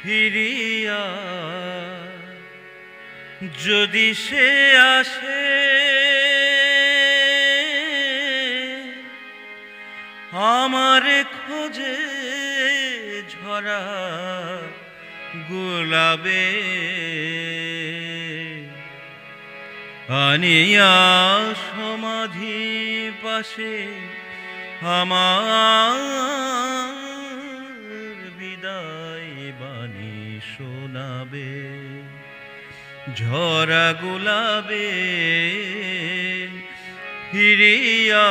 ফিরিয়া যদি সে আসে আমার খোঁজে ঝরা গোলাপে আনিয়া সমাধি পাশে আমার বিদায় বাণী শোনাবে ঝরা গোলাপে ফিরিয়া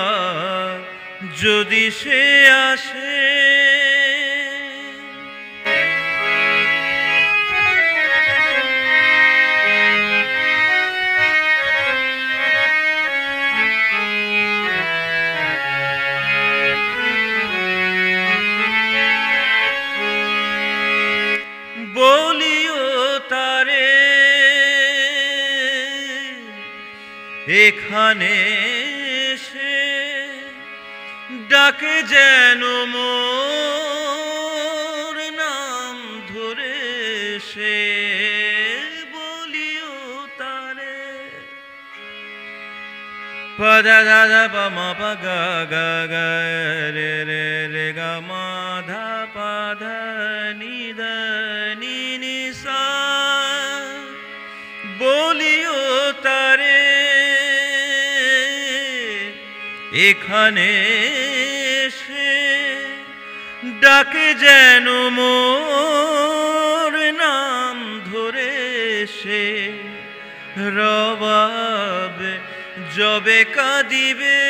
যদি সে আসে বলিও তারে এখানে সে ডাকে যেন মোর নাম ধরে সে বলিও তারে পদা দাদা পমা পগা গা গা রে রে রে গা মা ধা পা ধা নি ধা নি নি সা বলিও তারে এখানে সে ডাকে যেন মোর নাম ধরে সে রবাব যবে কাঁদিবে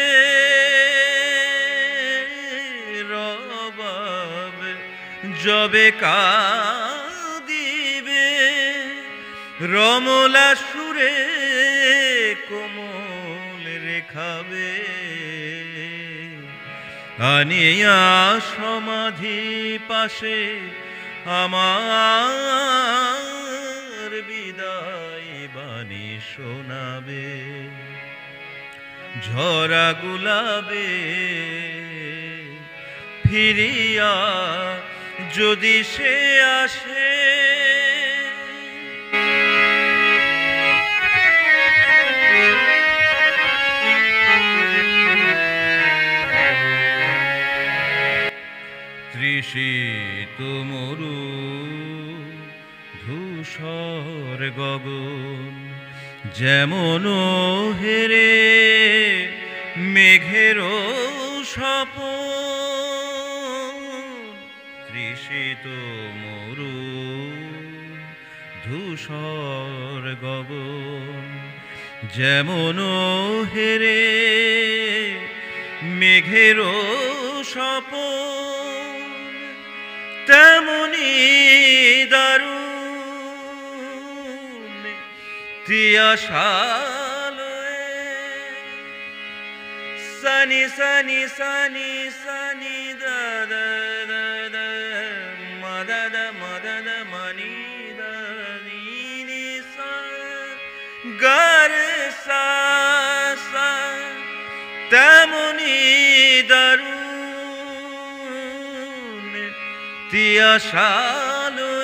রবাব যবে কাঁদিবে রমলা সুরে কোমল রেখাবে আনিয়া সমাধি পাশে আমার বিদায় বাণী শোনাবে ঝরা গোলাপে ফিরিয়া যদি সে আসে তৃষিত মরু ধূসর গগন যেমন হেরে মেঘের স্বপন তৃষিত মরু ধূসর গগন যেমন হেরে মেঘের স্বপন তেমনি দারুণ তিয়াশালয়ে সানি সানি সানি সানি দাদা দাদা মদদ মদদ মনি দানি সা গার সা সা তেমনি দারুণ তিয়াশালয়ে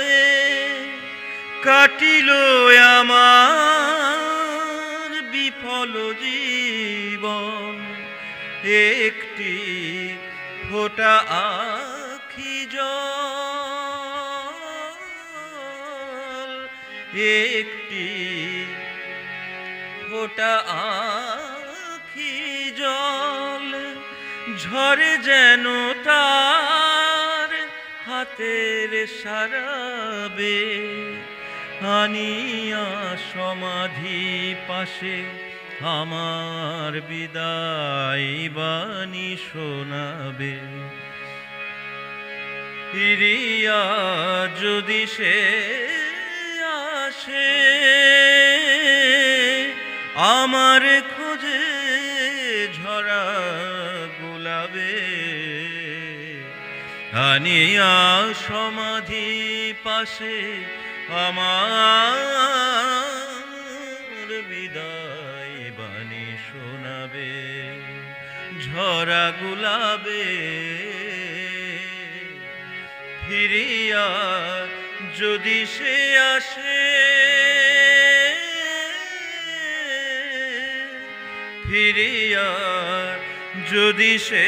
কাটিল আমার বিফল জীবন একটি ফোঁটা আখি জল একটি ফোঁটা আখি জল ঝরে যেন তার হাতের সারাবে আনিয়া সমাধি পাশে আমার বিদায় বাণী শোনাবে ফিরিয়া যদি সে আসে আমার খোঁজে ঝরা গোলাপে আনিয়া সমাধি পাশে আমার বিদায় বাণী শোনাবে ঝরা গোলাপে ফিরিয়া যদি সে আসে ফিরিয়া, যদি সে